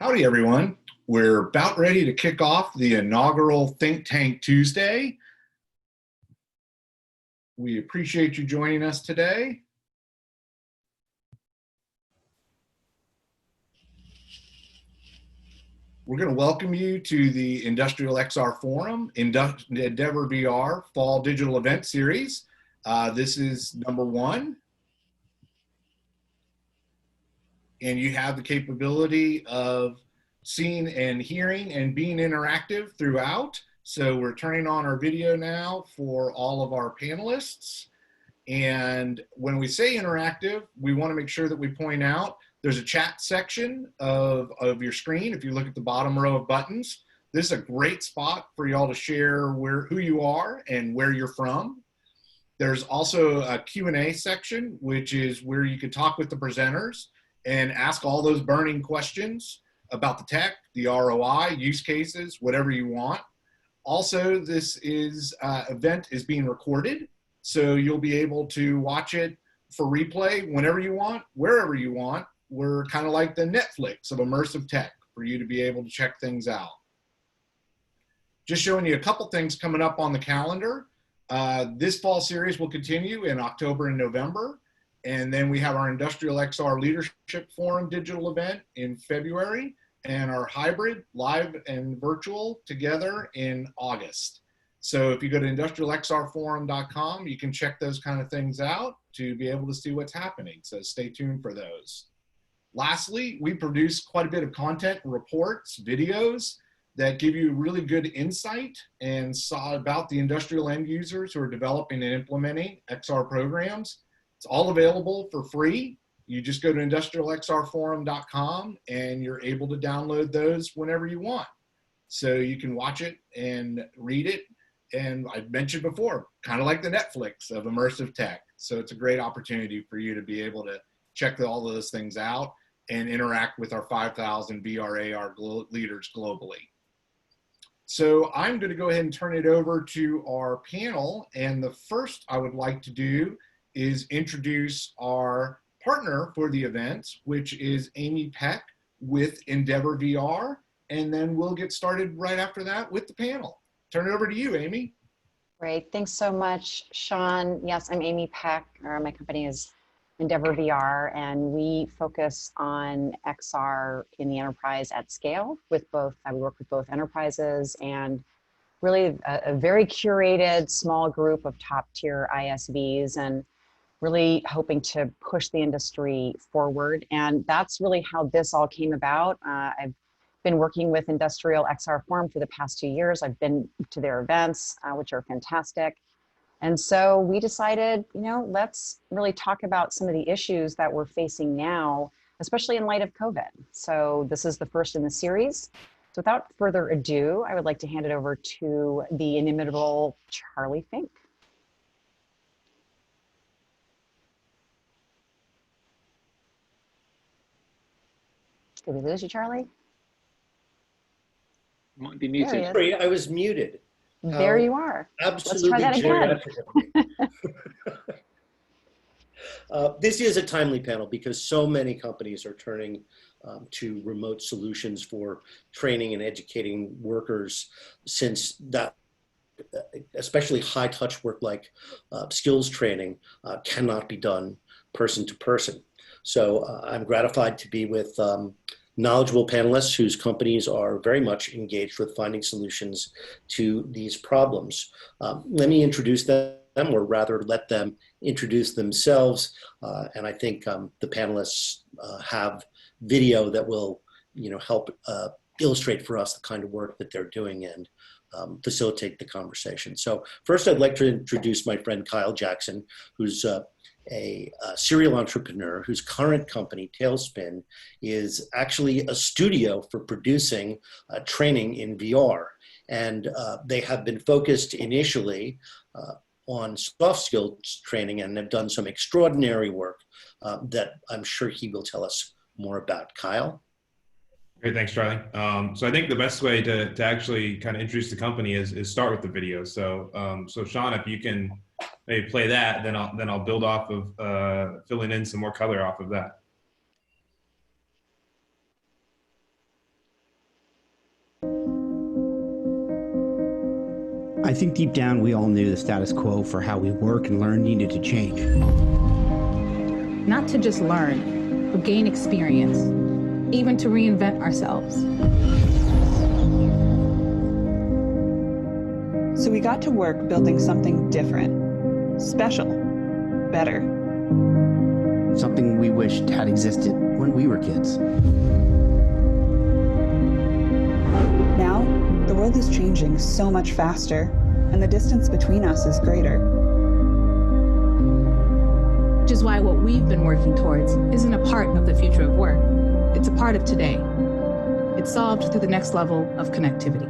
Howdy, everyone. We're about ready to kick off the inaugural Think Tank Tuesday. We appreciate you joining us today. We're going to welcome you to the Industrial XR Forum, EndeavorVR Fall Digital Event Series. This is number 1. And you have the capability of seeing and hearing and being interactive throughout. So we're turning on our video now for all of our panelists. And when we say interactive, we want to make sure that we point out there's a chat section of your screen. If you look at the bottom row of buttons, this is a great spot for y'all to share who you are and where you're from. There's also a Q&A section, which is where you can talk with the presenters and ask all those burning questions about the tech, the ROI, use cases, whatever you want. Also, this event is being recorded, so you'll be able to watch it for replay whenever you want, wherever you want. We're kind of like the Netflix of immersive tech for you to be able to check things out. Just showing you a couple things coming up on the calendar. This fall series will continue in October and November. And then we have our Industrial XR Leadership Forum digital event in February and our hybrid live and virtual together in August. So if you go to industrialxrforum.com, you can check those kind of things out to be able to see what's happening. So stay tuned for those. Lastly, we produce quite a bit of content, reports, videos that give you really good insight and about the industrial end users who are developing and implementing XR programs. It's all available for free. You just go to industrialxrforum.com and you're able to download those whenever you want. So you can watch it and read it. And I mentioned before, kind of like the Netflix of immersive tech. So it's a great opportunity for you to be able to check all of those things out and interact with our 5,000 VR/AR leaders globally. So I'm going to go ahead and turn it over to our panel. And the first I would like to do is introduce our partner for the event, which is Amy Peck with EndeavorVR, and then we'll get started right after that with the panel. Turn it over to you, Amy. Great, thanks so much, Sean. Yes, I'm Amy Peck, my company is EndeavorVR, and we focus on XR in the enterprise at scale with both, we work with both enterprises and really a very curated small group of top tier ISVs, and really hoping to push the industry forward. And that's really how this all came about. I've been working with Industrial XR Forum for the past 2 years. I've been to their events, which are fantastic. And so we decided, let's really talk about some of the issues that we're facing now, especially in light of COVID. So this is the first in the series. So without further ado, I would like to hand it over to the inimitable Charlie Fink. Did we lose you, Charlie? Might be muted. Sorry, I was muted. There you are. Absolutely. Let's try that again. This is a timely panel because so many companies are turning to remote solutions for training and educating workers, since that, especially high touch work like skills training, cannot be done person to person. So I'm gratified to be with knowledgeable panelists whose companies are very much engaged with finding solutions to these problems. Let me introduce them, or rather let them introduce themselves. And I think the panelists have video that will help illustrate for us the kind of work that they're doing and facilitate the conversation. So first I'd like to introduce my friend Kyle Jackson, who's a serial entrepreneur whose current company, Talespin, is actually a studio for producing training in VR. And they have been focused initially on soft skills training and have done some extraordinary work that I'm sure he will tell us more about. Kyle? Great, thanks, Charlie. So I think the best way to actually kind of introduce the company is start with the video. So Sean, if you can maybe play that, then I'll build off of filling in some more color off of that. I think deep down we all knew the status quo for how we work and learn needed to change. Not to just learn, but gain experience, even to reinvent ourselves. So we got to work building something different, special, better. Something we wished had existed when we were kids. Now, the world is changing so much faster, and the distance between us is greater. Which is why what we've been working towards isn't a part of the future of work. It's a part of today. It's solved through the next level of connectivity.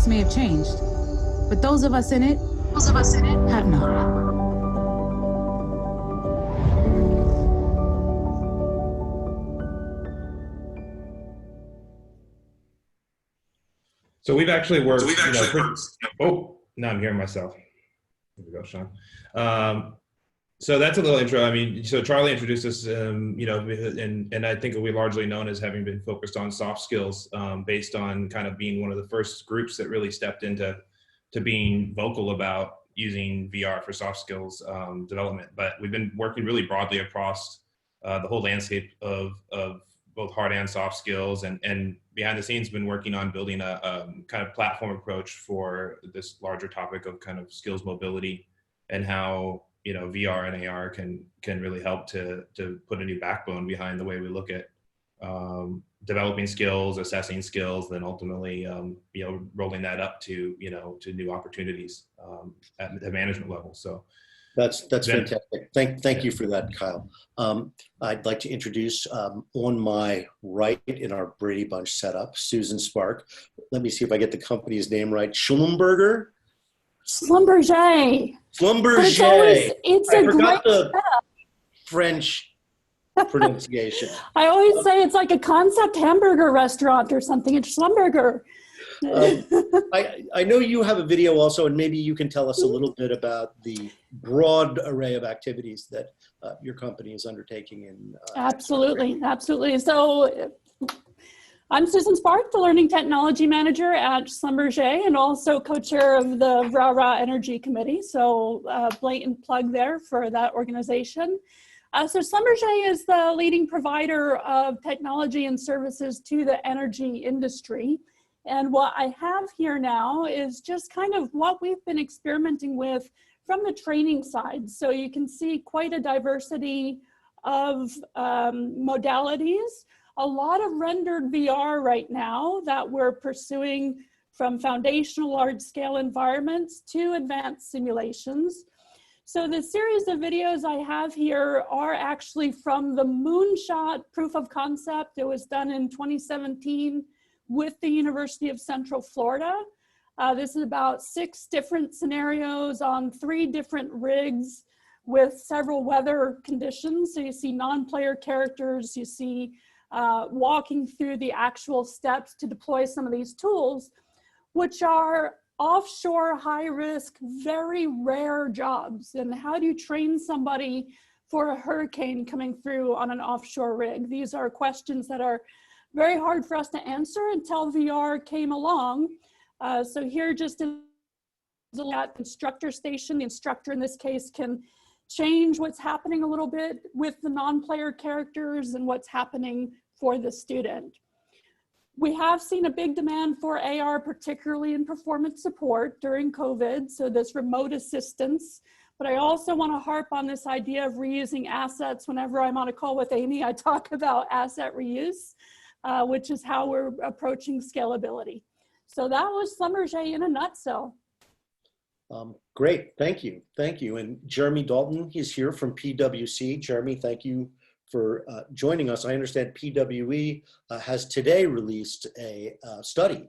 May have changed, but those of us in it have not. So we've actually worked. Oh, now I'm hearing myself. Here we go, Sean. So that's a little intro. I mean, so Charlie introduced us, and I think we're largely known as having been focused on soft skills, based on kind of being one of the first groups that really stepped into being vocal about using VR for soft skills development. But we've been working really broadly across the whole landscape of both hard and soft skills, and behind the scenes been working on building a kind of platform approach for this larger topic of kind of skills mobility and how VR and AR can really help to put a new backbone behind the way we look at developing skills, assessing skills, then ultimately rolling that up to to new opportunities at the management level. So that's fantastic. Thank you for that, Kyle. I'd like to introduce on my right in our Brady Bunch setup, Susan Spark. Let me see if I get the company's name right. Schlumberger. Schlumberger. Schlumberger. It's I a forgot great the French pronunciation. I always say it's like a concept hamburger restaurant or something. It's Schlumberger. I know you have a video also, and maybe you can tell us a little bit about the broad array of activities that your company is undertaking in. Absolutely. So I'm Susan Spark, the Learning Technology Manager at Schlumberger, and also co-chair of the ROI Energy Committee. So blatant plug there for that organization. So Schlumberger is the leading provider of technology and services to the energy industry. And what I have here now is just kind of what we've been experimenting with from the training side. So you can see quite a diversity of modalities. A lot of rendered VR right now that we're pursuing, from foundational large-scale environments to advanced simulations. So the series of videos I have here are actually from the Moonshot proof of concept. It was done in 2017 with the University of Central Florida. This is about 6 different scenarios on 3 different rigs with several weather conditions. So you see non-player characters, you see walking through the actual steps to deploy some of these tools, which are offshore, high risk, very rare jobs. And how do you train somebody for a hurricane coming through on an offshore rig? These are questions that are very hard for us to answer until VR came along. So here just is at the instructor station. The instructor in this case can change what's happening a little bit with the non-player characters and what's happening for the student. We have seen a big demand for AR, particularly in performance support during COVID, so this remote assistance. But I also want to harp on this idea of reusing assets. Whenever I'm on a call with Amy, I talk about asset reuse, which is how we're approaching scalability. So that was Schlumberger in a nutshell. Great, thank you, thank you. And Jeremy Dalton, he's here from PwC. Jeremy, thank you for joining us. I understand PWE has today released a study.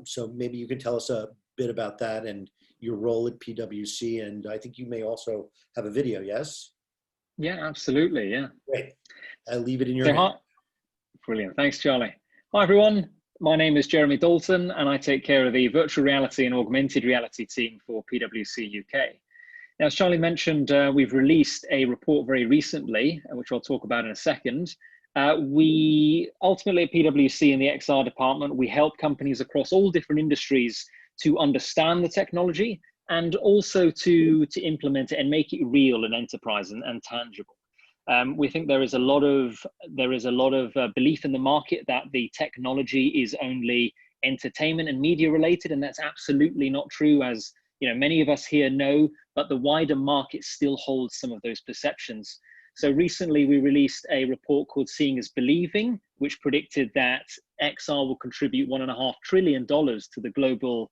So maybe you can tell us a bit about that and your role at PwC. And I think you may also have a video, yes? Yeah, absolutely, yeah. Great, I'll leave it in your hands. Hi. Brilliant, thanks Charlie. Hi everyone, my name is Jeremy Dalton and I take care of the virtual reality and augmented reality team for PwC UK. Now, as Charlie mentioned, we've released a report very recently, which I'll talk about in a second. We ultimately at PwC in the XR department, we help companies across all different industries to understand the technology and also to implement it and make it real and enterprise and tangible. We think there is a lot of belief in the market that the technology is only entertainment and media related, and that's absolutely not true, as you know, many of us here know, but the wider market still holds some of those perceptions. So recently we released a report called Seeing is Believing, which predicted that XR will contribute $1.5 trillion to the global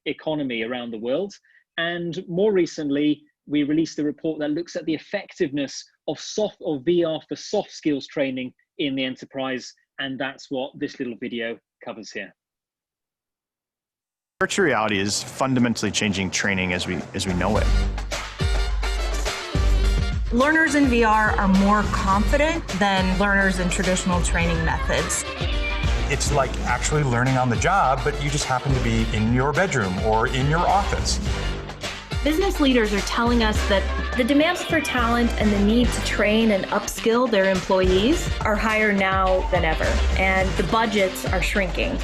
economy around the world. And more recently, we released a report that looks at the effectiveness of VR for soft skills training in the enterprise. And that's what this little video covers here. Virtual reality is fundamentally changing training as we know it. Learners in VR are more confident than learners in traditional training methods. It's like actually learning on the job, but you just happen to be in your bedroom or in your office. Business leaders are telling us that the demands for talent and the need to train and upskill their employees are higher now than ever, and the budgets are shrinking.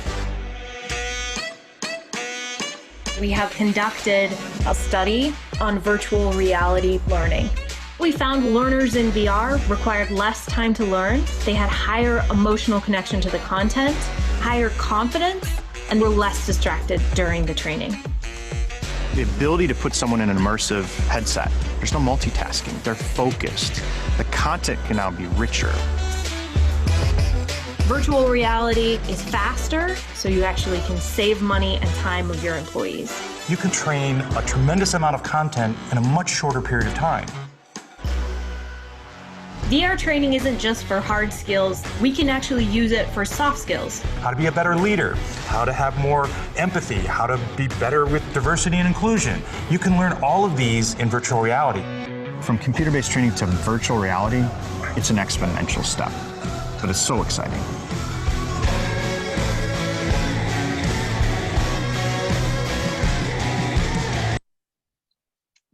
We have conducted a study on virtual reality learning. We found learners in VR required less time to learn. They had higher emotional connection to the content, higher confidence, and were less distracted during the training. The ability to put someone in an immersive headset, there's no multitasking, they're focused. The content can now be richer. Virtual reality is faster, so you actually can save money and time of your employees. You can train a tremendous amount of content in a much shorter period of time. VR training isn't just for hard skills. We can actually use it for soft skills. How to be a better leader, how to have more empathy, how to be better with diversity and inclusion. You can learn all of these in virtual reality. From computer-based training to virtual reality, it's an exponential step, but it's so exciting.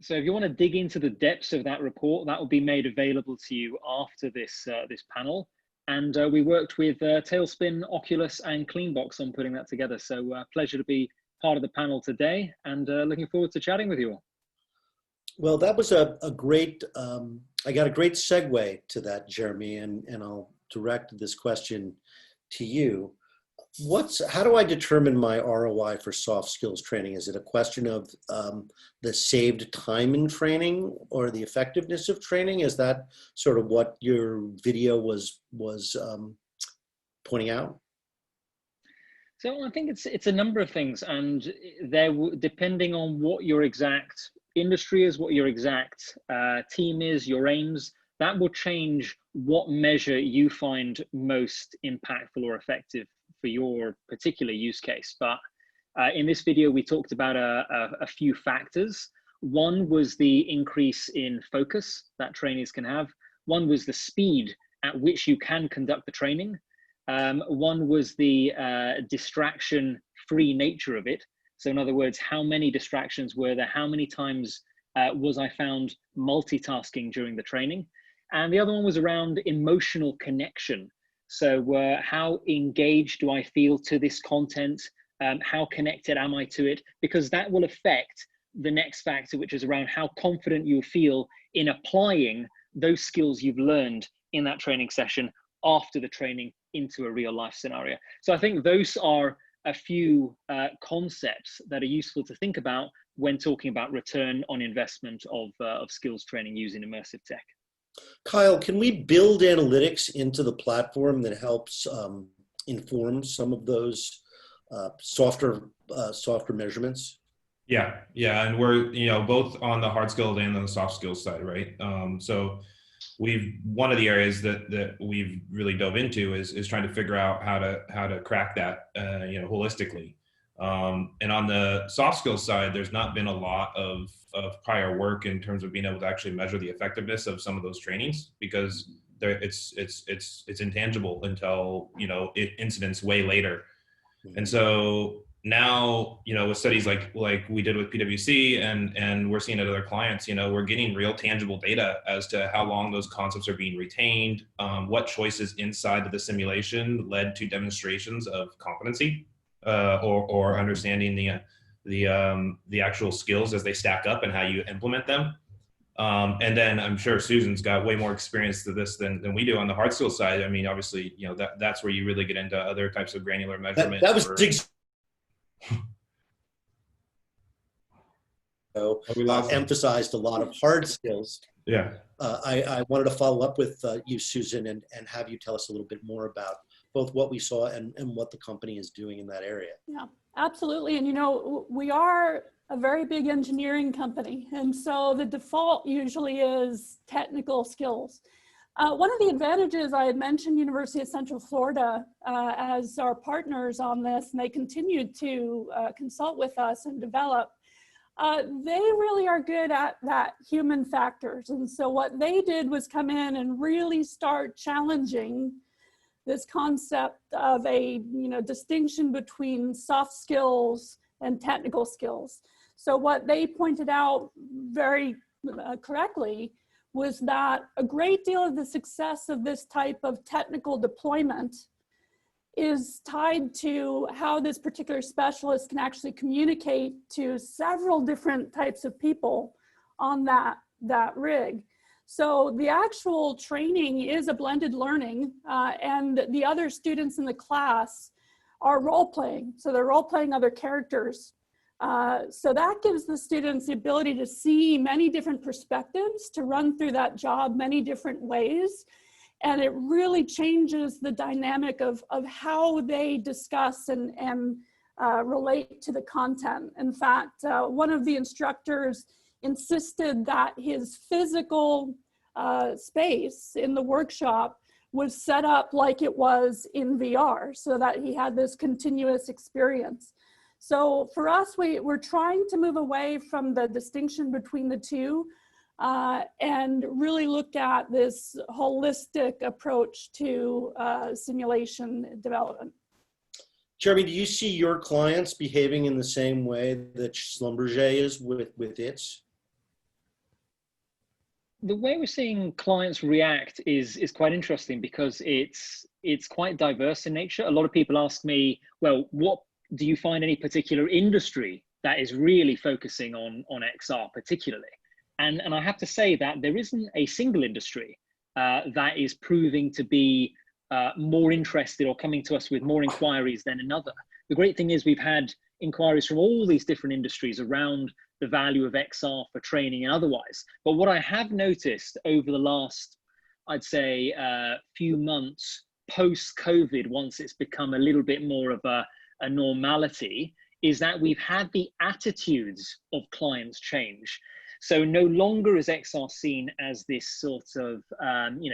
So if you want to dig into the depths of that report, that will be made available to you after this panel. And we worked with Talespin, Oculus, and Cleanbox on putting that together. So pleasure to be part of the panel today, and looking forward to chatting with you all. Well, that was a great, I got a great segue to that, Jeremy, and I'll direct this question to you. How do I determine my ROI for soft skills training? Is it a question of the saved time in training or the effectiveness of training? Is that sort of what your video was pointing out? So I think it's a number of things, and depending on what your exact industry is, what your exact team is, your aims, that will change what measure you find most impactful or effective for your particular use case. But in this video, we talked about a few factors. One was the increase in focus that trainees can have. One was the speed at which you can conduct the training. One was the distraction-free nature of it. So in other words, how many distractions were there? How many times was I found multitasking during the training? And the other one was around emotional connection. So how engaged do I feel to this content? How connected am I to it? Because that will affect the next factor, which is around how confident you feel in applying those skills you've learned in that training session after the training into a real life scenario. So I think those are a few concepts that are useful to think about when talking about return on investment of skills training using immersive tech. Kyle, can we build analytics into the platform that helps inform some of those softer measurements? Yeah, yeah, and we're both on the hard skills and on the soft skills side, right? So one of the areas that we've really dove into is trying to figure out how to crack that holistically. And on the soft skills side, there's not been a lot of prior work in terms of being able to actually measure the effectiveness of some of those trainings, because it's intangible until incidents way later. And so now, with studies like we did with PwC and we're seeing at other clients, we're getting real tangible data as to how long those concepts are being retained, what choices inside of the simulation led to demonstrations of competency, or understanding the actual skills as they stack up and how you implement them. And then I'm sure Susan's got way more experience to this than we do on the hard skills side. I mean, obviously, that's where you really get into other types of granular measurement. That was emphasized a lot of hard skills. Yeah. I wanted to follow up with you, Susan, and have you tell us a little bit more about both what we saw and what the company is doing in that area. Yeah, absolutely. And we are a very big engineering company, and so the default usually is technical skills. One of the advantages, I had mentioned University of Central Florida as our partners on this, and they continued to consult with us and develop. They really are good at that human factors. And so what they did was come in and really start challenging this concept of a distinction between soft skills and technical skills. So what they pointed out very correctly was that a great deal of the success of this type of technical deployment is tied to how this particular specialist can actually communicate to several different types of people on that rig. So the actual training is a blended learning, and the other students in the class are role-playing. So they're role-playing other characters. So that gives the students the ability to see many different perspectives, to run through that job many different ways. And it really changes the dynamic of how they discuss and relate to the content. In fact, one of the instructors insisted that his physical space in the workshop was set up like it was in VR, so that he had this continuous experience. So for us, we're trying to move away from the distinction between the two and really look at this holistic approach to simulation development. Jeremy, do you see your clients behaving in the same way that Schlumberger is with its? The way we're seeing clients react is quite interesting, because it's quite diverse in nature. A lot of people ask me, well, what do you find any particular industry that is really focusing on XR particularly? And I have to say that there isn't a single industry that is proving to be more interested or coming to us with more inquiries than another. The great thing is we've had inquiries from all these different industries around the value of XR for training and otherwise. But what I have noticed over the last, I'd say, few months post-COVID, once it's become a little bit more of a normality, is that we've had the attitudes of clients change. So no longer is XR seen as this sort of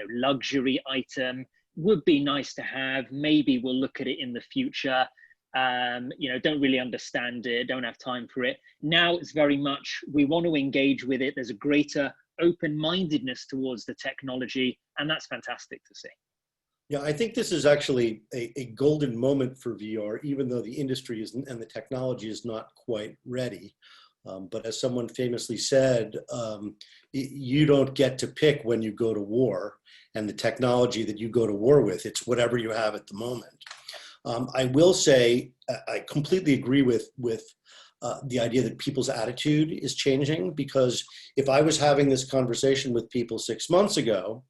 luxury item. Would be nice to have, maybe we'll look at it in the future, don't really understand it, don't have time for it. Now it's very much, we want to engage with it. There's a greater open-mindedness towards the technology, and that's fantastic to see. Yeah, I think this is actually a golden moment for VR, even though the industry isn't and the technology is not quite ready. But as someone famously said, you don't get to pick when you go to war and the technology that you go to war with. It's whatever you have at the moment. I will say I completely agree with the idea that people's attitude is changing, because if I was having this conversation with people 6 months ago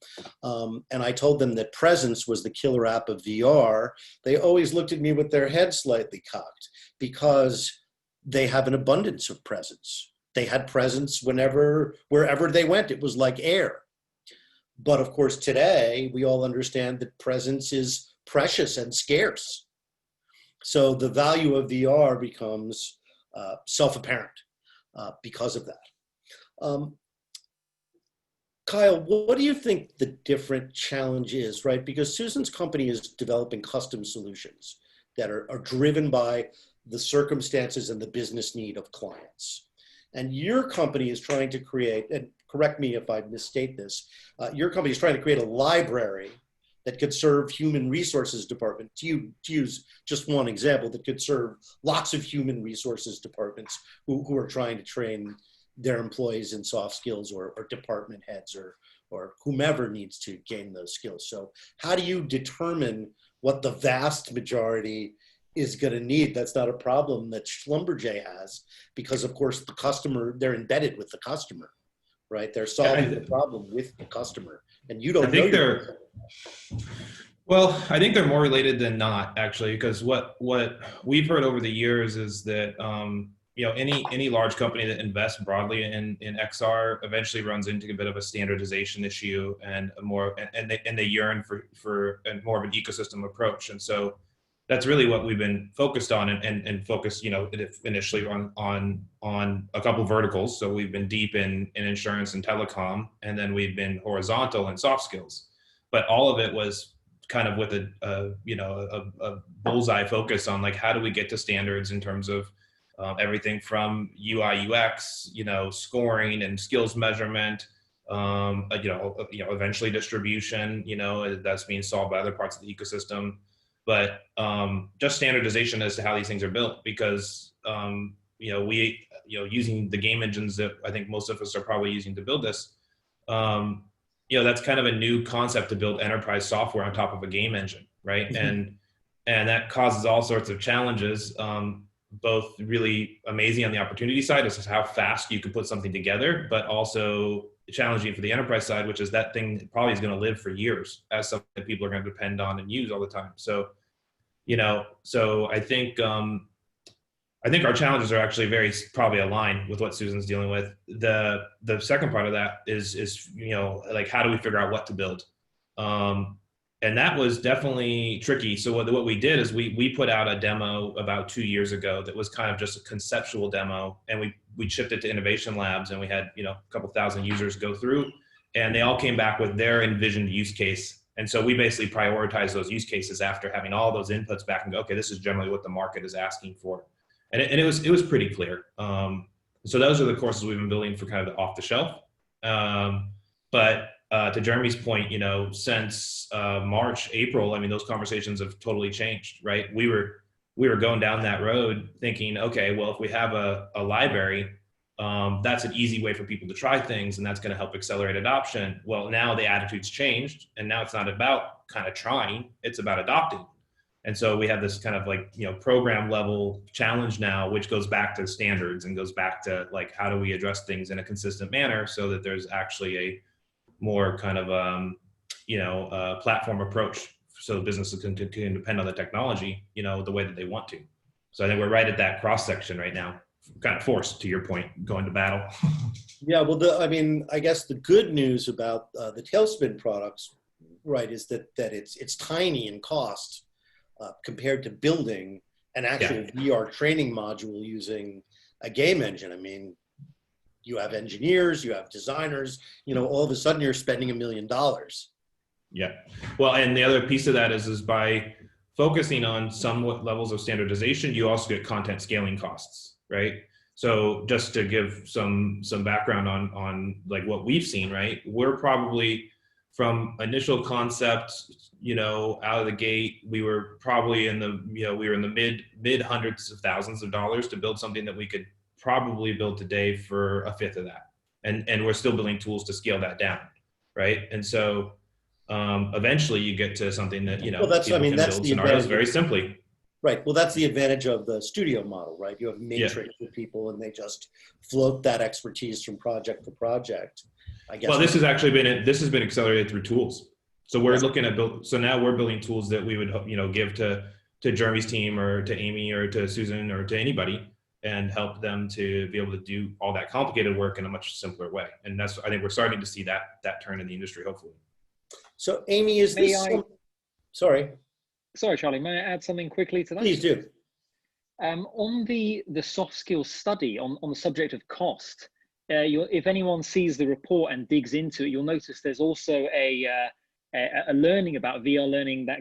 and I told them that presence was the killer app of VR, they always looked at me with their head slightly cocked, because they have an abundance of presence. They had presence wherever they went. It was like air. But of course, today we all understand that presence is precious and scarce. So the value of VR becomes self-apparent because of that. Kyle, what do you think the different challenge is, right? Because Susan's company is developing custom solutions that are driven by the circumstances and the business need of clients. And your company is trying to create, and correct me if I misstate this, your company is trying to create a library that could serve human resources department, to use just one example, that could serve lots of human resources departments who are trying to train their employees in soft skills, or department heads, or whomever needs to gain those skills. So how do you determine what the vast majority is going to need? That's not a problem that Schlumberger has, because of course the customer, they're embedded with the customer, right? They're solving the problem with the customer, and you don't know. Well, I think they're more related than not, actually, because what we've heard over the years is that you know, any large company that invests broadly in XR eventually runs into a bit of a standardization issue and they yearn for more of an ecosystem approach. And so that's really what we've been focused on and focused, you know, initially on a couple of verticals. So we've been deep in insurance and telecom, and then we've been horizontal in soft skills. But all of it was kind of with a bullseye focus on, like, how do we get to standards in terms of everything from UI, UX, you know, scoring and skills measurement, eventually distribution, you know, that's being solved by other parts of the ecosystem. But just standardization as to how these things are built, because using the game engines that I think most of us are probably using to build this, that's kind of a new concept to build enterprise software on top of a game engine, right? Mm-hmm. And that causes all sorts of challenges, both really amazing on the opportunity side as to how fast you can put something together, but also challenging for the enterprise side, which is that thing probably is going to live for years as something that people are going to depend on and use all the time. So, I think our challenges are actually very probably aligned with what Susan's dealing with. The second part of that is like, how do we figure out what to build? And that was definitely tricky. So what we did is we put out a demo about 2 years ago that was kind of just a conceptual demo, and we shipped it to innovation labs, and we had a couple thousand users go through, and they all came back with their envisioned use case. And so we basically prioritized those use cases after having all those inputs back and go, okay, this is generally what the market is asking for. And it was pretty clear. So those are the courses we've been building for kind of off the shelf. But to Jeremy's point, since March, April, I mean, those conversations have totally changed, right? We were going down that road thinking, okay, well, if we have a library, that's an easy way for people to try things, and that's going to help accelerate adoption. Well, now the attitude's changed, and now it's not about kind of trying, it's about adopting. And so we have this kind of like, program level challenge now, which goes back to standards and goes back to, like, how do we address things in a consistent manner so that there's actually a more kind of, platform approach, so businesses can depend on the technology, the way that they want to. So I think we're right at that cross section right now, kind of forced, to your point, going to battle. Yeah, well, I guess the good news about the Talespin products, right, is that it's tiny in cost compared to building an actual VR training module using a game engine. I mean, you have engineers, you have designers, all of a sudden you're spending $1 million. Yeah. Well, and the other piece of that is by focusing on somewhat levels of standardization, you also get content scaling costs, right? So just to give some background on like what we've seen, right? We're probably, from initial concept, out of the gate, we were probably in the mid hundreds of thousands of dollars to build something that we could probably build today for a fifth of that. And we're still building tools to scale that down, right? And so eventually you get to something that, that's build scenarios very simply. Right. Well, that's the advantage of the studio model, right? You have matrix with people, and they just float that expertise from project to project. I guess. Well, this has been accelerated through tools. So we're looking at now we're building tools that we would, give to Jeremy's team or to Amy or to Susan or to anybody, and help them to be able to do all that complicated work in a much simpler way. And I think we're starting to see that turn in the industry, hopefully. So Amy, Sorry, Charlie, may I add something quickly to that? Please do. On the soft skills study on the subject of cost, if anyone sees the report and digs into it, you'll notice there's also a learning about VR learning that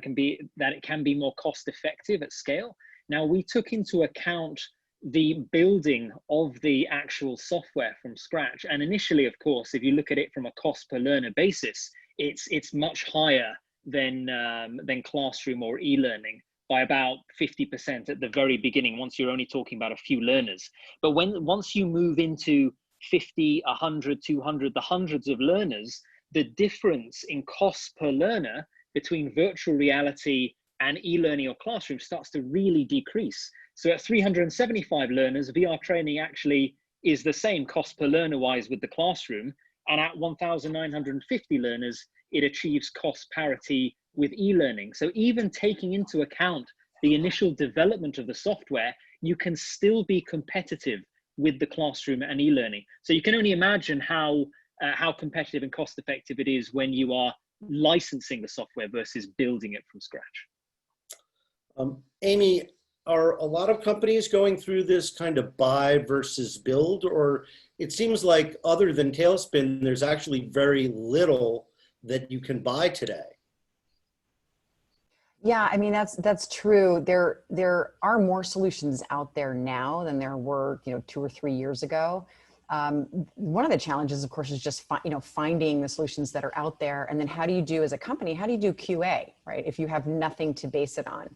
it can be more cost effective at scale. Now, we took into account the building of the actual software from scratch, and initially, of course, if you look at it from a cost per learner basis, it's much higher than classroom or e-learning by about 50% at the very beginning, once you're only talking about a few learners. But once you move into 50, 100, 200, the hundreds of learners, the difference in cost per learner between virtual reality and e-learning or classroom starts to really decrease. So at 375 learners, VR training actually is the same cost per learner wise with the classroom. And at 1,950 learners, it achieves cost parity with e-learning. So even taking into account the initial development of the software, you can still be competitive with the classroom and e-learning. So you can only imagine how competitive and cost effective it is when you are licensing the software versus building it from scratch. Amy, are a lot of companies going through this kind of buy versus build, or it seems like other than Talespin, there's actually very little that you can buy today? Yeah, I mean, that's true. There are more solutions out there now than there were, 2 or 3 years ago. One of the challenges, of course, is just finding the solutions that are out there, and then how do you do as a company? How do you do QA, right? If you have nothing to base it on.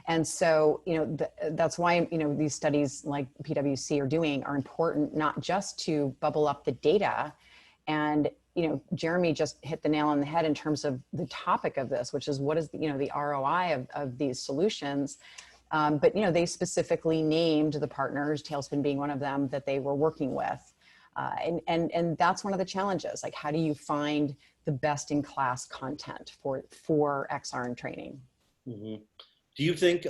And so, that's why, these studies like PwC are doing are important, not just to bubble up the data. And, Jeremy just hit the nail on the head in terms of the topic of this, which is what is, the ROI of these solutions. But, they specifically named the partners, Talespin being one of them, that they were working with. And that's one of the challenges. Like, how do you find the best in class content for XR and training? Mm-hmm. Do you think,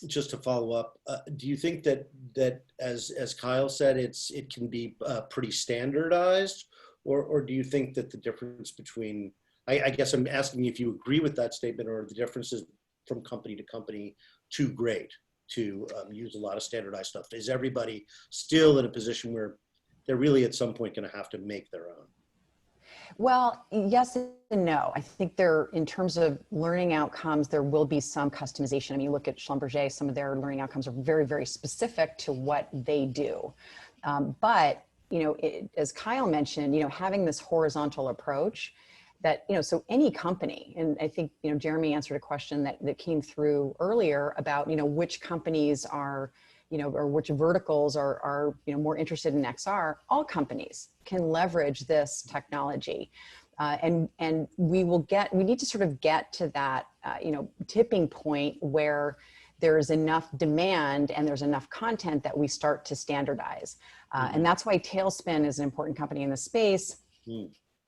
just to follow up, do you think that as Kyle said, it can be pretty standardized, or do you think that the difference between, I guess I'm asking if you agree with that statement, or the differences from company to company too great to use a lot of standardized stuff? Is everybody still in a position where they're really at some point going to have to make their own? Well, yes and no. I think in terms of learning outcomes, there will be some customization. I mean, you look at Schlumberger, some of their learning outcomes are very, very specific to what they do. But, as Kyle mentioned, having this horizontal approach that, so any company, and I think, Jeremy answered a question that came through earlier about, which companies are, or which verticals are more interested in XR. All companies can leverage this technology. And we need to sort of get to that, tipping point where there's enough demand and there's enough content that we start to standardize. And that's why Talespin is an important company in the space,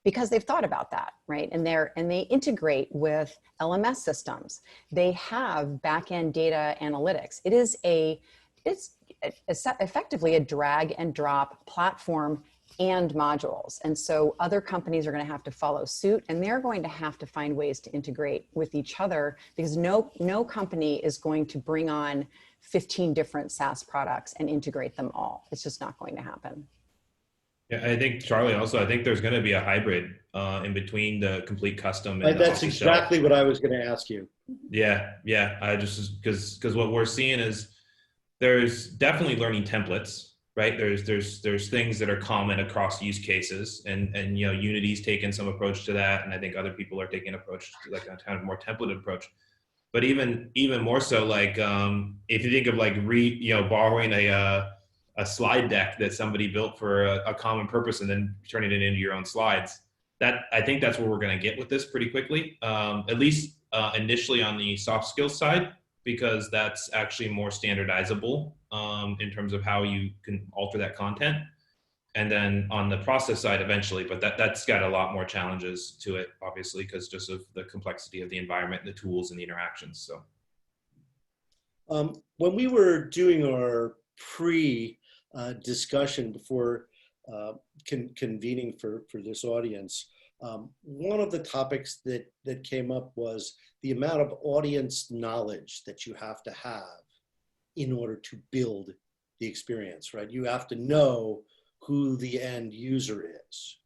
because they've thought about that, right? And they integrate with LMS systems. They have back-end data analytics. It's effectively a drag and drop platform and modules. And so other companies are going to have to follow suit, and they're going to have to find ways to integrate with each other, because no company is going to bring on 15 different SaaS products and integrate them all. It's just not going to happen. Yeah, I think, Charlie, also, I think there's going to be a hybrid in between the complete custom and that's exactly what I was going to ask you. Yeah. I just, because what we're seeing is there's definitely learning templates, right? There's things that are common across use cases, and Unity's taken some approach to that, and I think other people are taking an approach to like a kind of more templated approach. But even more so, like if you think of like borrowing a slide deck that somebody built for a common purpose and then turning it into your own slides, I think that's where we're going to get with this pretty quickly, at least initially on the soft skills side, because that's actually more standardizable in terms of how you can alter that content. And then on the process side eventually, but that's got a lot more challenges to it, obviously, because just of the complexity of the environment, the tools, and the interactions. So when we were doing our discussion before convening for this audience, one of the topics that came up was the amount of audience knowledge that you have to have in order to build the experience, right? You have to know who the end user is.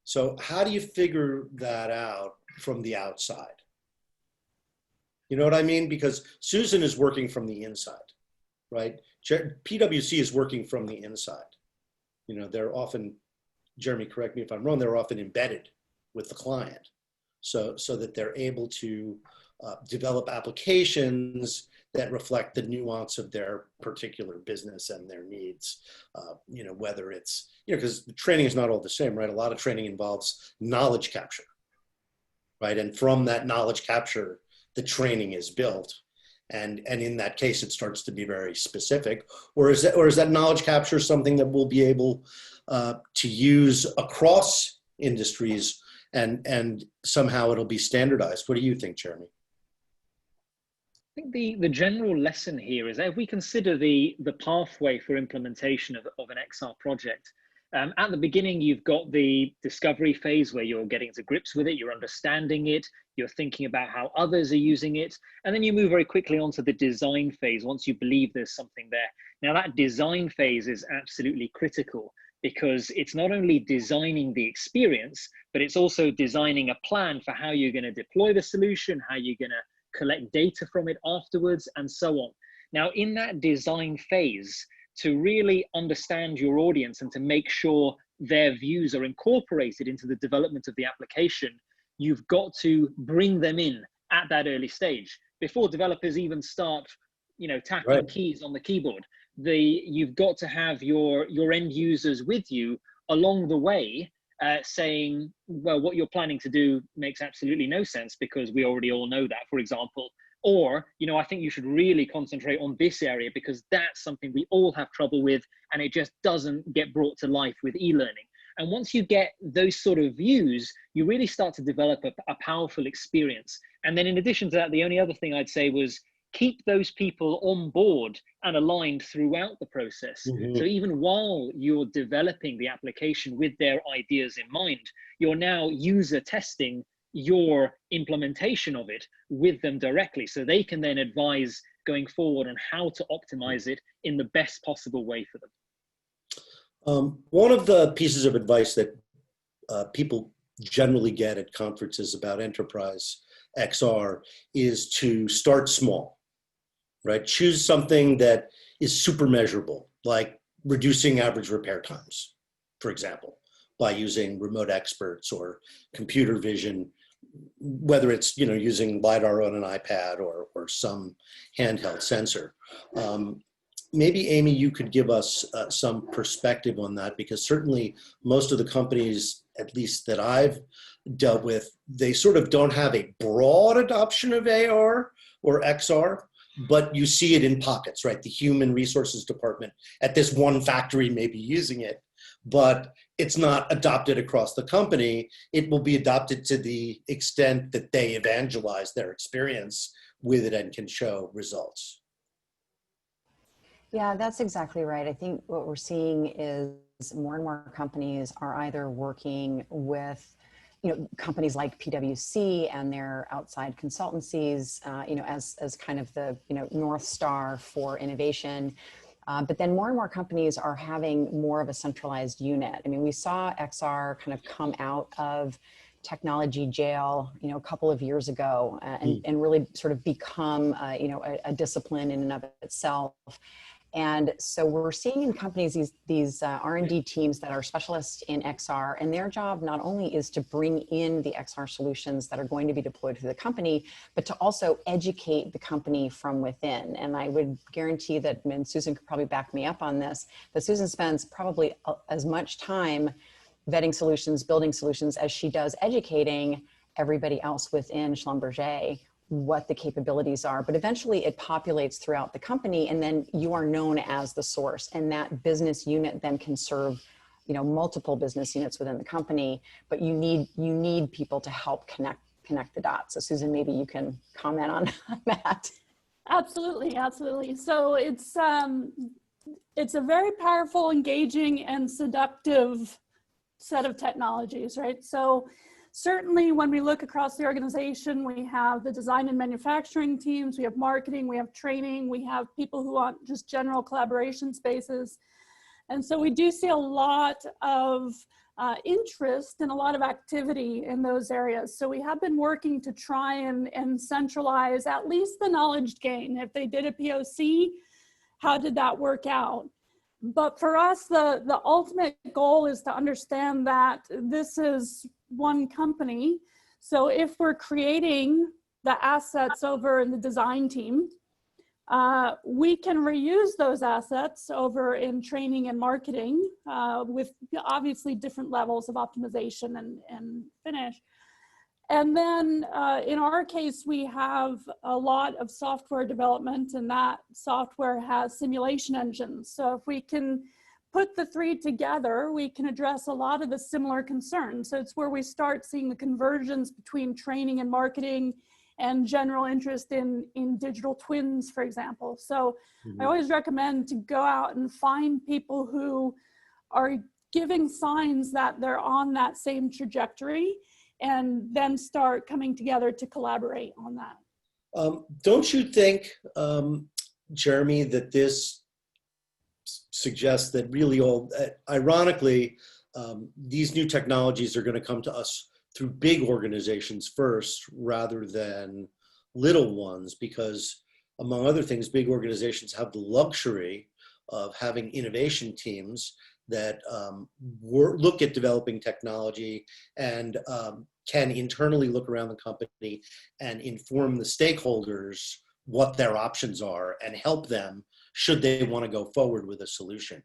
So how do you figure that out from the outside? You know what I mean? Because Susan is working from the inside, right? PwC is working from the inside. You know, they're often, Jeremy, correct me if I'm wrong, they're often embedded with the client so that they're able to develop applications that reflect the nuance of their particular business and their needs. You know, whether it's, you know, because training is not all the same, right? A lot of training involves knowledge capture, right? And from that knowledge capture, the training is built. And in that case, it starts to be very specific. Or is that knowledge capture something that we'll be able to use across industries and somehow it'll be standardized? What do you think, Jeremy? I think the general lesson here is that if we consider the pathway for implementation of an XR project, at the beginning, you've got the discovery phase where you're getting to grips with it, you're understanding it, you're thinking about how others are using it, and then you move very quickly onto the design phase once you believe there's something there. Now that design phase is absolutely critical because it's not only designing the experience, but it's also designing a plan for how you're going to deploy the solution, how you're going to collect data from it afterwards, and so on. Now, in that design phase, to really understand your audience and to make sure their views are incorporated into the development of the application, you've got to bring them in at that early stage before developers even start, you know, tapping keys on the keyboard. You've got to have your end users with you along the way, saying, well, what you're planning to do makes absolutely no sense because we already all know that, for example. Or, you know, I think you should really concentrate on this area because that's something we all have trouble with and it just doesn't get brought to life with e-learning. And once you get those sort of views, you really start to develop a powerful experience. And then in addition to that, the only other thing I'd say was keep those people on board and aligned throughout the process. So even while you're developing the application with their ideas in mind, you're now user testing your implementation of it with them directly so they can then advise going forward on how to optimize it in the best possible way for them. One of the pieces of advice that people generally get at conferences about enterprise XR is to start small, right? Choose something that is super measurable, like reducing average repair times, for example, by using remote experts or computer vision, whether it's, you know, using LiDAR on an iPad or some handheld sensor. Maybe, Amy, you could give us some perspective on that, because certainly most of the companies, at least that I've dealt with, they sort of don't have a broad adoption of AR or XR, but you see it in pockets, right? The human resources department at this one factory may be using it, but it's not adopted across the company. It will be adopted to the extent that they evangelize their experience with it and can show results. Yeah, that's exactly right. I think what we're seeing is more and more companies are either working with, you know, companies like PwC and their outside consultancies, you know, as kind of the, you know, North Star for innovation. But then more and more companies are having more of a centralized unit. I mean, we saw XR kind of come out of technology jail, you know, a couple of years ago and really sort of become, you know, a discipline in and of itself. And so we're seeing in companies these R&D teams that are specialists in XR, and their job not only is to bring in the XR solutions that are going to be deployed to the company, but to also educate the company from within. And I would guarantee that, and Susan could probably back me up on this, that Susan spends probably as much time vetting solutions, building solutions, as she does educating everybody else within Schlumberger what the capabilities are. But eventually it populates throughout the company, and then you are known as the source, and that business unit then can serve, you know, multiple business units within the company, but you need people to help connect the dots. So Susan, maybe you can comment on that. Absolutely, absolutely. So it's a very powerful, engaging, and seductive set of technologies, right? So certainly when we look across the organization, we have the design and manufacturing teams, we have marketing, we have training, we have people who want just general collaboration spaces. And so we do see a lot of interest and a lot of activity in those areas. So we have been working to try and centralize at least the knowledge gain. If they did a POC, how did that work out? But for us, the ultimate goal is to understand that this is one company. So if we're creating the assets over in the design team, we can reuse those assets over in training and marketing with obviously different levels of optimization and finish. And then in our case, we have a lot of software development, and that software has simulation engines. So if we can put the three together, we can address a lot of the similar concerns. So it's where we start seeing the convergence between training and marketing and general interest in digital twins, for example. So I always recommend to go out and find people who are giving signs that they're on that same trajectory, and then start coming together to collaborate on that. Don't you think, Jeremy, that this suggests that really ironically, these new technologies are going to come to us through big organizations first rather than little ones, because among other things, big organizations have the luxury of having innovation teams that look at developing technology and can internally look around the company and inform the stakeholders what their options are and help them should they want to go forward with a solution.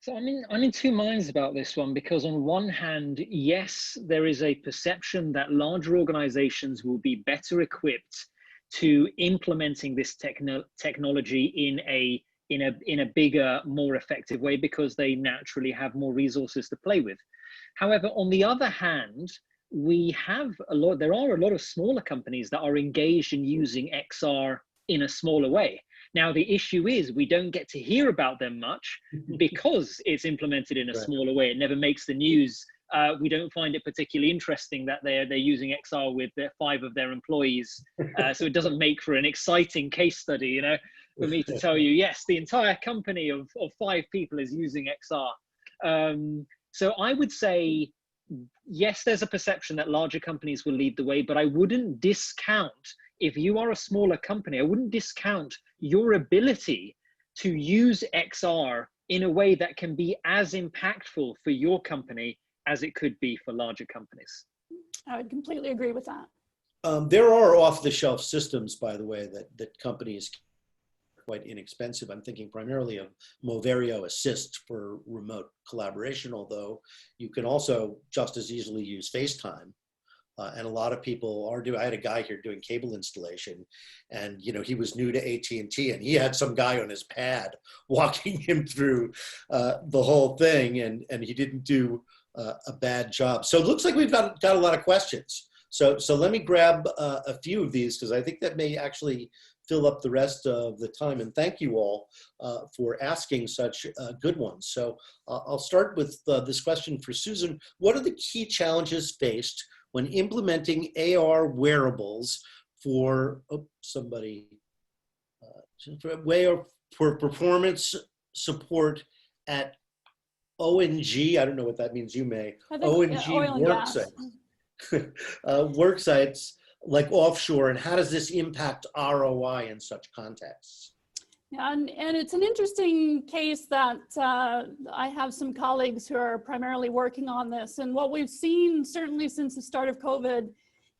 So I'm in two minds about this one, because on one hand, yes, there is a perception that larger organizations will be better equipped to implementing this technology in a bigger, more effective way, because they naturally have more resources to play with. However, on the other hand, there are a lot of smaller companies that are engaged in using XR in a smaller way. Now, the issue is we don't get to hear about them much because it's implemented in a smaller way. It never makes the news. We don't find it particularly interesting that they're using XR with 5 of their employees. So it doesn't make for an exciting case study, you know, for me to tell you, yes, the entire company of 5 people is using XR. So I would say, yes, there's a perception that larger companies will lead the way, but I wouldn't discount, if you are a smaller company, I wouldn't discount your ability to use XR in a way that can be as impactful for your company as it could be for larger companies. I would completely agree with that. There are off-the-shelf systems, by the way, that companies quite inexpensive. I'm thinking primarily of Moderator Assist for remote collaboration, although you can also just as easily use FaceTime. And a lot of people are doing, I had a guy here doing cable installation, and you know, he was new to AT&T, and he had some guy on his pad walking him through the whole thing, and he didn't do a bad job. So it looks like we've got a lot of questions. So let me grab a few of these, because I think that may actually fill up the rest of the time. And thank you all for asking such good ones. So I'll start with this question for Susan. What are the key challenges faced when implementing AR wearables for for performance support at ONG? I don't know what that means. You may. ONG work sites. Work sites like offshore, and how does this impact ROI in such contexts? Yeah, and it's an interesting case that I have some colleagues who are primarily working on this. And what we've seen, certainly since the start of COVID,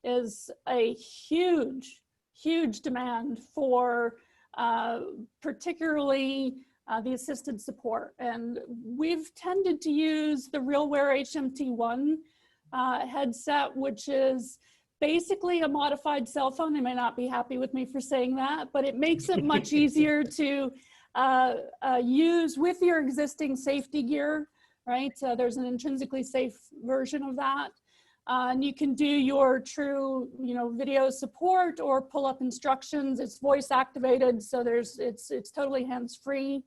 is a huge, huge demand for particularly the assisted support. And we've tended to use the RealWear HMT1 headset, which is basically a modified cell phone. They may not be happy with me for saying that, but it makes it much easier to use with your existing safety gear, right? There's an intrinsically safe version of that. And you can do your true, video support or pull up instructions. It's voice activated, so it's totally hands-free.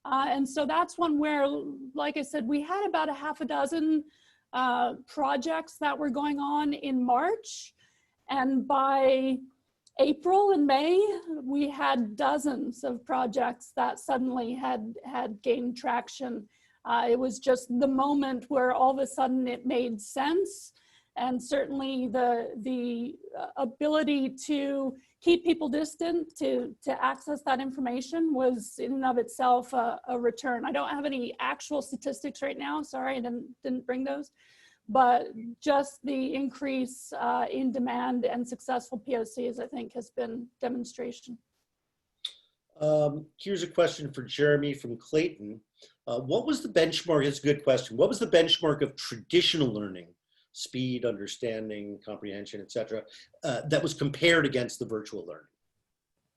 And so that's one where, like I said, we had about a half a dozen projects that were going on in March. And by April and May, we had dozens of projects that suddenly had gained traction. It was just the moment where all of a sudden it made sense. And certainly the ability to keep people distant to access that information was in and of itself a return. I don't have any actual statistics right now. Sorry, I didn't bring those. But just the increase in demand and successful POCs, I think, has been demonstration. Here's a question for Jeremy from Clayton. What was the benchmark? It's a good question. What was the benchmark of traditional learning, speed, understanding, comprehension, etc., that was compared against the virtual learning?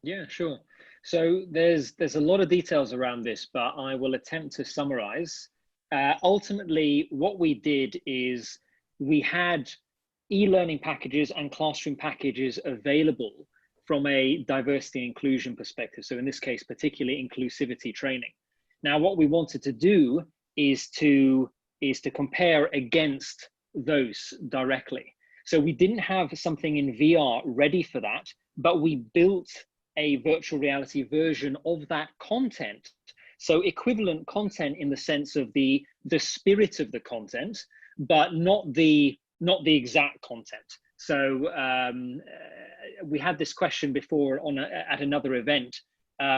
Yeah, sure. So there's a lot of details around this, but I will attempt to summarize. Ultimately, what we did is we had e-learning packages and classroom packages available from a diversity inclusion perspective. So in this case, particularly inclusivity training. Now, what we wanted to do is to compare against those directly. So we didn't have something in VR ready for that, but we built a virtual reality version of that content. So equivalent content in the sense of the spirit of the content, but not the exact content. So we had this question before at another event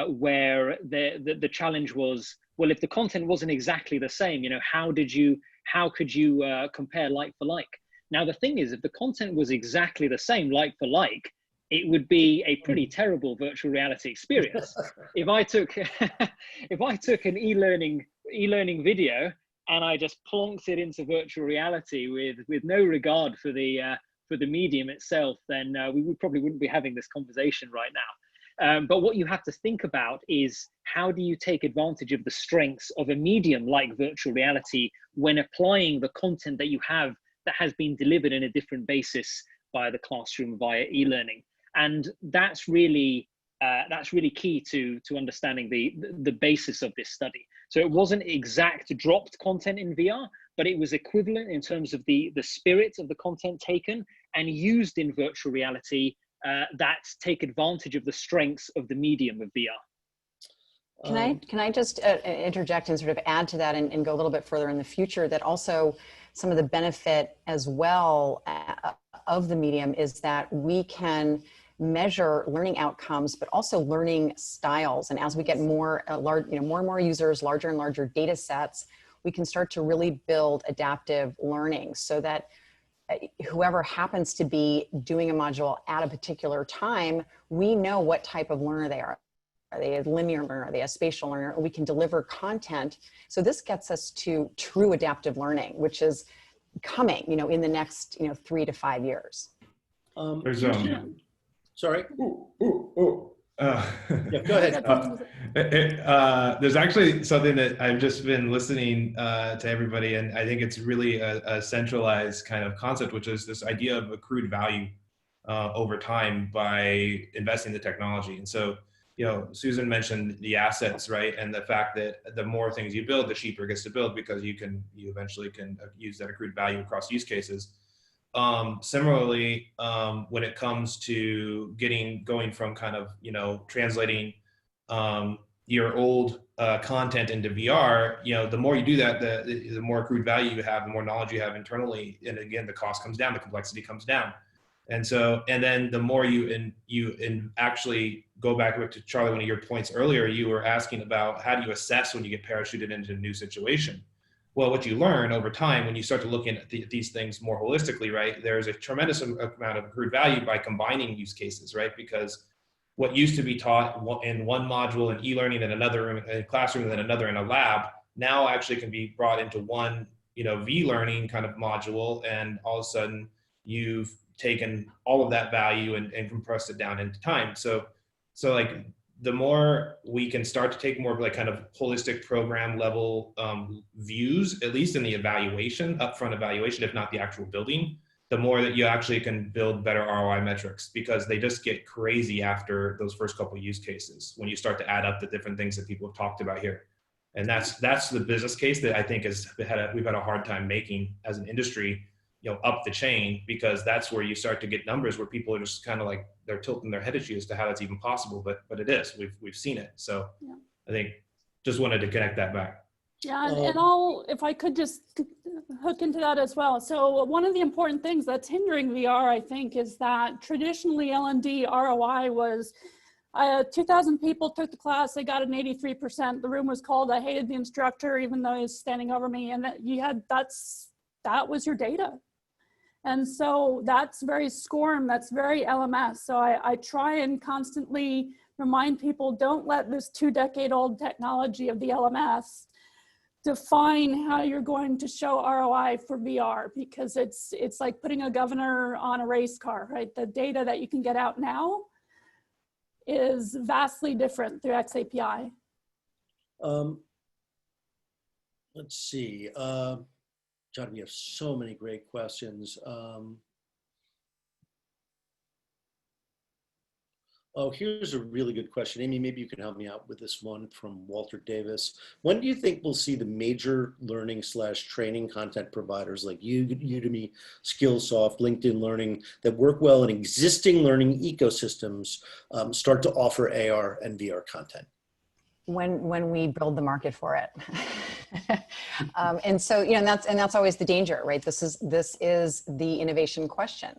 where the challenge was, well, if the content wasn't exactly the same, how could you compare like for like? Now the thing is, if the content was exactly the same like for like, it would be a pretty terrible virtual reality experience. If I took an e-learning video and I just plonked it into virtual reality with no regard for the medium itself, then we probably wouldn't be having this conversation right now. But what you have to think about is, how do you take advantage of the strengths of a medium like virtual reality when applying the content that you have that has been delivered in a different basis by the classroom via e-learning? And that's really key to understanding the basis of this study. So it wasn't exact dropped content in VR, but it was equivalent in terms of the spirit of the content taken and used in virtual reality that take advantage of the strengths of the medium of VR. Can I just interject and sort of add to that and go a little bit further in the future, that also some of the benefit as well of the medium is that we can measure learning outcomes, but also learning styles. And as we get more more and more users, larger and larger data sets, we can start to really build adaptive learning so that whoever happens to be doing a module at a particular time, we know what type of learner they are. Are they a linear learner? Are they a spatial learner? Or we can deliver content. So this gets us to true adaptive learning, which is coming, in the next, 3 to 5 years. There's Sorry. Yeah, go ahead. There's actually something that I've just been listening to everybody, and I think it's really a centralized kind of concept, which is this idea of accrued value over time by investing in the technology. And so, Susan mentioned the assets, right? And the fact that the more things you build, the cheaper it gets to build, because you eventually can use that accrued value across use cases. Similarly, when it comes to going from kind of, translating your old content into VR, the more you do that, the more accrued value you have, the more knowledge you have internally. And again, the cost comes down, the complexity comes down. And then the more you actually go back to Charlie, one of your points earlier, you were asking about how do you assess when you get parachuted into a new situation? Well, what you learn over time when you start to look at these things more holistically, right? There's a tremendous amount of accrued value by combining use cases, right? Because what used to be taught in one module in e-learning, in another in a classroom, and then another in a lab, now actually can be brought into one, v-learning kind of module, and all of a sudden you've taken all of that value and compressed it down into time. So like, the more we can start to take more of like kind of holistic program level views, at least in the evaluation, upfront evaluation, if not the actual building, the more that you actually can build better ROI metrics, because they just get crazy after those first couple of use cases when you start to add up the different things that people have talked about here. And that's the business case that I think we've had a hard time making as an industry, up the chain, because that's where you start to get numbers where people are just kind of like, they're tilting their head at you as to how that's even possible, but it is. We've seen it. So yeah. I think just wanted to connect that back. Yeah, and if I could just hook into that as well. So one of the important things that's hindering VR, I think, is that traditionally L&D ROI was 2,000 people took the class, they got an 83%. The room was cold. I hated the instructor, even though he was standing over me. And that was your data. And so that's very SCORM, that's very LMS. So I try and constantly remind people, don't let this 2-decade-old technology of the LMS define how you're going to show ROI for VR, because it's like putting a governor on a race car, right? The data that you can get out now is vastly different through XAPI. Let's see. John, we have so many great questions. Oh, here's a really good question. Amy, maybe you can help me out with this one from Walter Davis. When do you think we'll see the major learning/training content providers like Udemy, Skillsoft, LinkedIn Learning that work well in existing learning ecosystems start to offer AR and VR content? When we build the market for it. And so, and that's always the danger, right? This is the innovation question.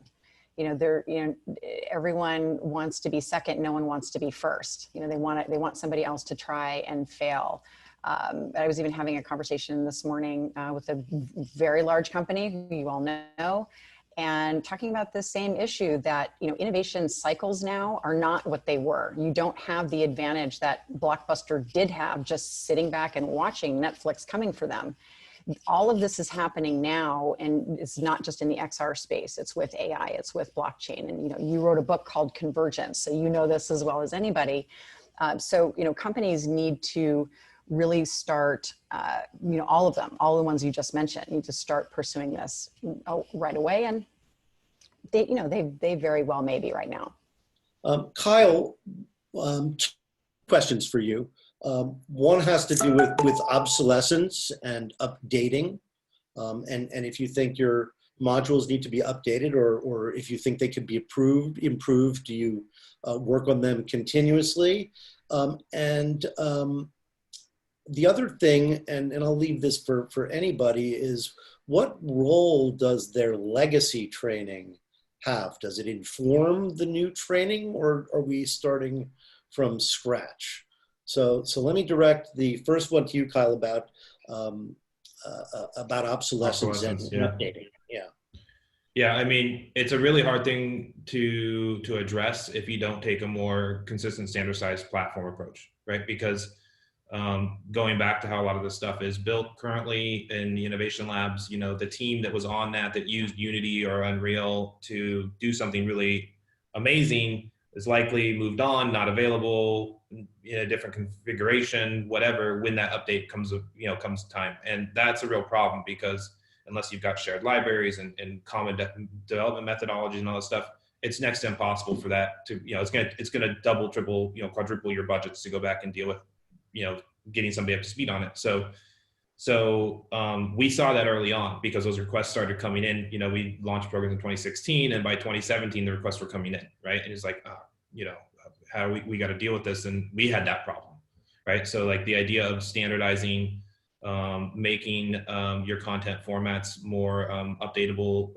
Everyone wants to be second. No one wants to be first. They want somebody else to try and fail. I was even having a conversation this morning with a very large company who you all know, and talking about the same issue that, innovation cycles now are not what they were. You don't have the advantage that Blockbuster did have just sitting back and watching Netflix coming for them. All of this is happening now, and it's not just in the XR space. It's with AI, it's with blockchain. And, you wrote a book called Convergence, so you know this as well as anybody. So, companies need to really start, all of them, all the ones you just mentioned, need to start pursuing this right away. And they very well may be right now. Kyle, 2 questions for you. One has to do with obsolescence and updating. And if you think your modules need to be updated, or if you think they could be improved, do you work on them continuously? The other thing, and I'll leave this for anybody, is what role does their legacy training have? Does it inform the new training, or are we starting from scratch? So let me direct the first one to you, Kyle, about obsolescence and updating. Yeah. Yeah, I mean, it's a really hard thing to address if you don't take a more consistent, standardized platform approach, right? Because going back to how a lot of this stuff is built currently in the innovation labs, the team that was on that used Unity or Unreal to do something really amazing is likely moved on, not available, in a different configuration, whatever, when that update comes time. And that's a real problem, because unless you've got shared libraries and common development methodologies and all that stuff, it's next to impossible for that to, it's gonna double, triple, quadruple your budgets to go back and deal with, getting somebody up to speed on it. So we saw that early on, because those requests started coming in. We launched programs in 2016, and by 2017, the requests were coming in, right? And it's like, how we got to deal with this, and we had that problem, right? So like the idea of standardizing, making your content formats more updatable,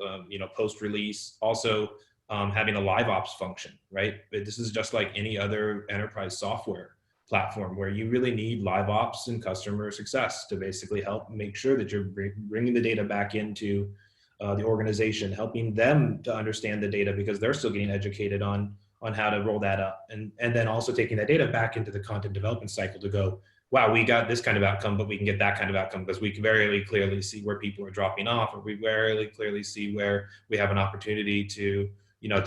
post-release, also having a live ops function, right? This is just like any other enterprise software platform where you really need live ops and customer success to basically help make sure that you're bringing the data back into the organization, helping them to understand the data, because they're still getting educated on how to roll that up, and then also taking that data back into the content development cycle to go, wow, we got this kind of outcome, but we can get that kind of outcome because we can very clearly see where people are dropping off, or we very clearly see where we have an opportunity to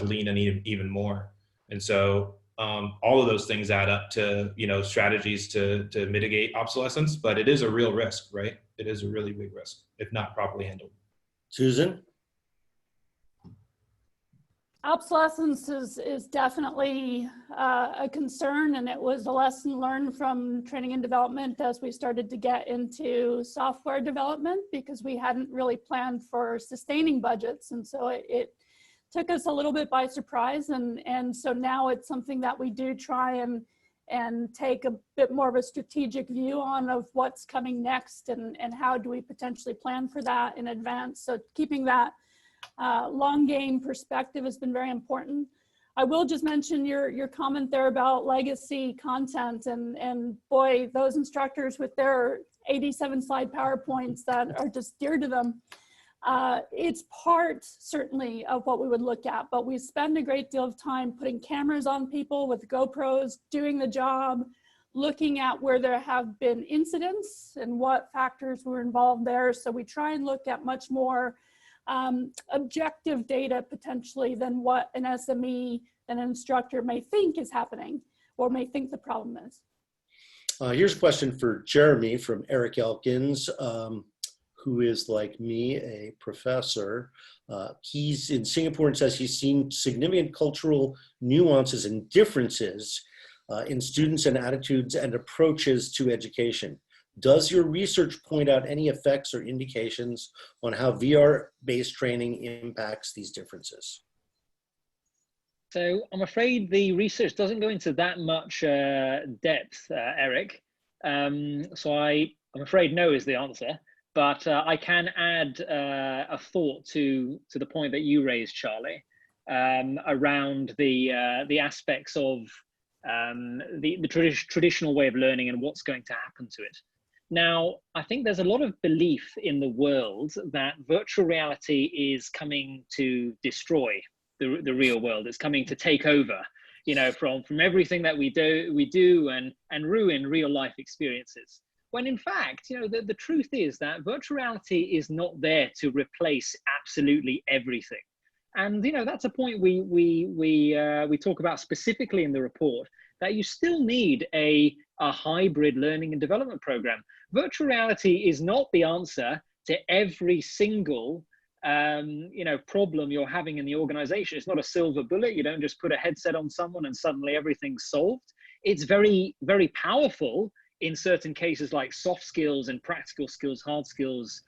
lean in even more. And so all of those things add up to strategies to mitigate obsolescence, but it is a real risk, right? It is a really big risk if not properly handled. Susan? Obsolescence is definitely a concern, and it was a lesson learned from training and development as we started to get into software development, because we hadn't really planned for sustaining budgets. And so it took us a little bit by surprise. And so now it's something that we do try and take a bit more of a strategic view on of what's coming next and how do we potentially plan for that in advance. So keeping that long game perspective has been very important. I will just mention your comment there about legacy content, and boy, those instructors with their 87 slide PowerPoints that are just dear to them. It's part certainly of what we would look at, but we spend a great deal of time putting cameras on people with GoPros, doing the job, looking at where there have been incidents and what factors were involved there. So we try and look at much more objective data potentially than what an SME and an instructor may think is happening or may think the problem is. Here's a question for Jeremy from Eric Elkins, who is, like me, a professor. He's in Singapore and says he's seen significant cultural nuances and differences in students and attitudes and approaches to education. Does your research point out any effects or indications on how VR-based training impacts these differences? So I'm afraid the research doesn't go into that much depth, Eric. So I'm afraid no is the answer, but I can add a thought to the point that you raised, Charlie, around the aspects of the traditional way of learning and what's going to happen to it. Now, I think there's a lot of belief in the world that virtual reality is coming to destroy the real world. It's coming to take over, you know, from everything that we do and ruin real life experiences. When in fact, you know, the truth is that virtual reality is not there to replace absolutely everything. And, you know, that's a point we talk about specifically in the report, that you still need a hybrid learning and development program. Virtual reality is not the answer to every single you know, problem you're having in the organization. It's not a silver bullet. You don't just put a headset on someone and suddenly everything's solved. It's very, very powerful in certain cases like soft skills and practical skills, hard skills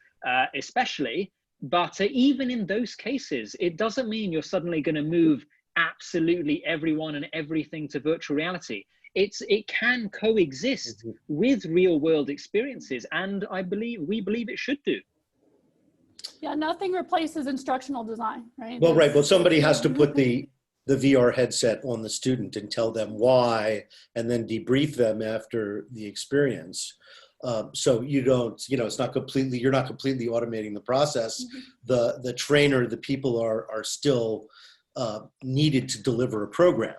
especially. But even in those cases, it doesn't mean you're suddenly going to move absolutely everyone and everything to virtual reality. It can coexist with real world experiences, and we believe it should do. Yeah, nothing replaces instructional design, right? Well, right. Well, somebody has to put the VR headset on the student and tell them why, and then debrief them after the experience. So you don't, you know, it's not completely, you're not completely automating the process. The trainer, the people are still needed to deliver a program.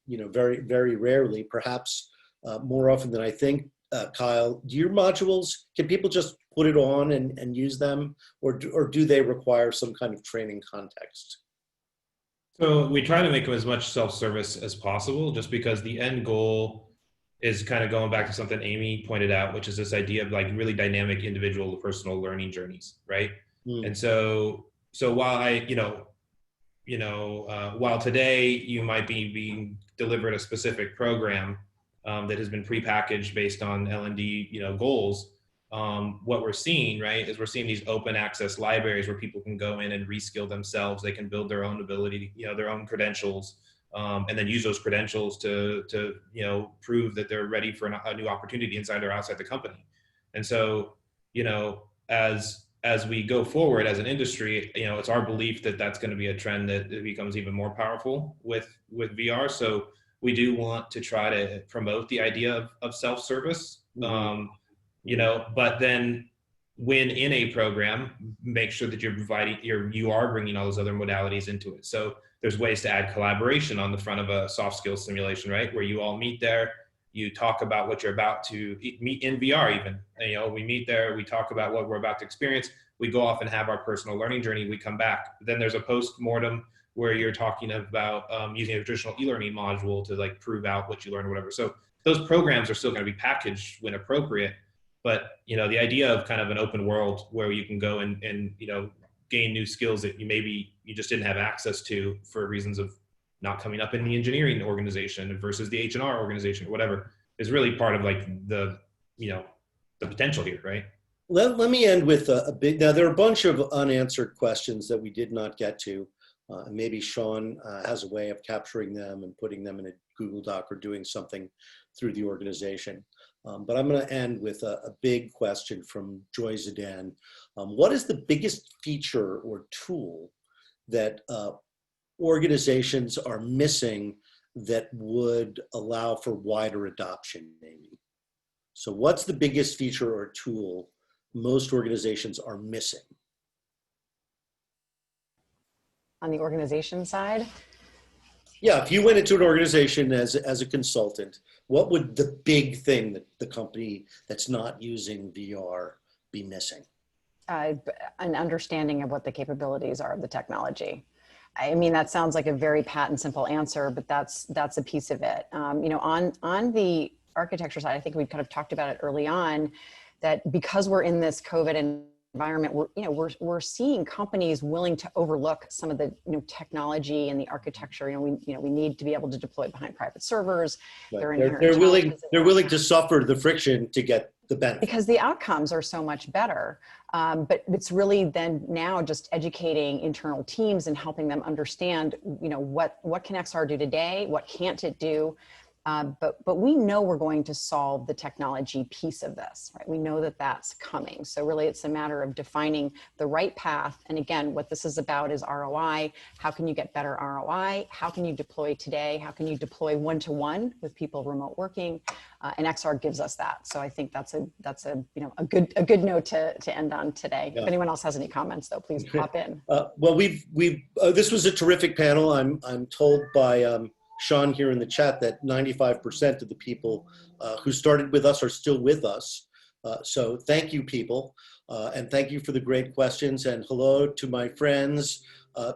You know, very, very rarely, perhaps more often than I think, Kyle, do your modules, can people just put it on and use them, or do they require some kind of training context? So we try to make them as much self-service as possible, just because the end goal is kind of going back to something Amy pointed out, which is this idea of like really dynamic individual personal learning journeys, right? And so while while today you might be being delivered a specific program that has been prepackaged based on L&D, you know, goals, what we're seeing, right, is we're seeing these open access libraries where people can go in and reskill themselves. They can build their own ability, you know, their own credentials, and then use those credentials to you know, prove that they're ready for a new opportunity inside or outside the company. And so, you know, as we go forward as an industry, you know, it's our belief that that's going to be a trend that it becomes even more powerful with VR. So we do want to try to promote the idea of self-service, you know, but then when in a program, make sure that you are bringing all those other modalities into it. So there's ways to add collaboration on the front of a soft skills simulation, right? Where you all meet there, you talk about what you're about to meet in VR even. And, you know, we meet there, we talk about what we're about to experience, we go off and have our personal learning journey, we come back. Then there's a post-mortem where you're talking about using a traditional e-learning module to like prove out what you learned or whatever. So those programs are still going to be packaged when appropriate. But, you know, the idea of kind of an open world where you can go and you know, gain new skills that you just didn't have access to for reasons of not coming up in the engineering organization versus the H&R organization or whatever, is really part of like the potential here, right? Let me end with a big, now there are a bunch of unanswered questions that we did not get to. Maybe Sean has a way of capturing them and putting them in a Google Doc or doing something through the organization. But I'm going to end with a big question from Joy Zidane. What is the biggest feature or tool that organizations are missing that would allow for wider adoption, maybe? So what's the biggest feature or tool most organizations are missing? On the organization side? Yeah, if you went into an organization as a consultant, what would the big thing that the company that's not using VR be missing? An understanding of what the capabilities are of the technology. I mean, that sounds like a very pat and simple answer, but that's a piece of it. On the architecture side, I think we kind of talked about it early on, that because we're in this COVID environment, we're seeing companies willing to overlook some of the technology and the architecture. We need to be able to deploy behind private servers. Right. They're willing to suffer the friction to get the benefit, because the outcomes are so much better. But it's really then now just educating internal teams and helping them understand, what can XR do today, what can't it do. But we know we're going to solve the technology piece of this, right? We know that that's coming. So really it's a matter of defining the right path. And again, what this is about is ROI. How can you get better ROI? How can you deploy today? How can you deploy one-to-one with people remote working? And XR gives us that. So I think that's a good note to end on today. Yeah. If anyone else has any comments though, please pop in. Well, this was a terrific panel. I'm told by, Sean here in the chat that 95% of the people who started with us are still with us. So thank you, people. And thank you for the great questions. And hello to my friends,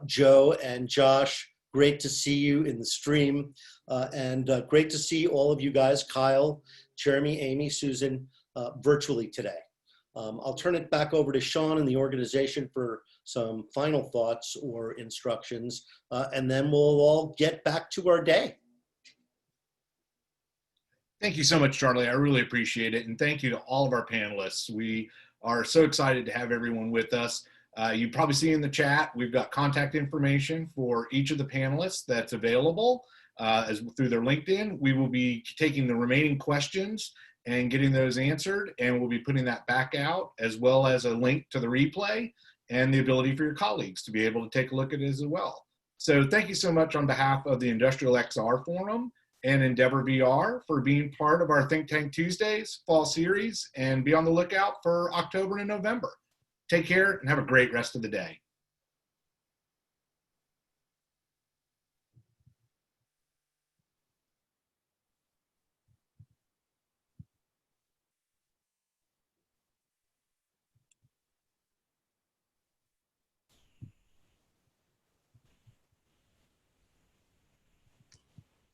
Joe and Josh. Great to see you in the stream. And great to see all of you guys, Kyle, Jeremy, Amy, Susan, virtually today. I'll turn it back over to Sean and the organization for some final thoughts or instructions, and then we'll all get back to our day. Thank you so much, Charlie. I really appreciate it. And thank you to all of our panelists. We are so excited to have everyone with us. You probably see in the chat, we've got contact information for each of the panelists that's available through their LinkedIn. We will be taking the remaining questions and getting those answered, and we'll be putting that back out, as well as a link to the replay and the ability for your colleagues to be able to take a look at it as well. So thank you so much on behalf of the Industrial XR Forum and EndeavorVR for being part of our Think Tank Tuesdays fall series, and be on the lookout for October and November. Take care and have a great rest of the day.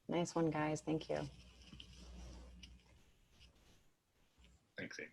Nice one, guys. Thank you. Thanks, Amy.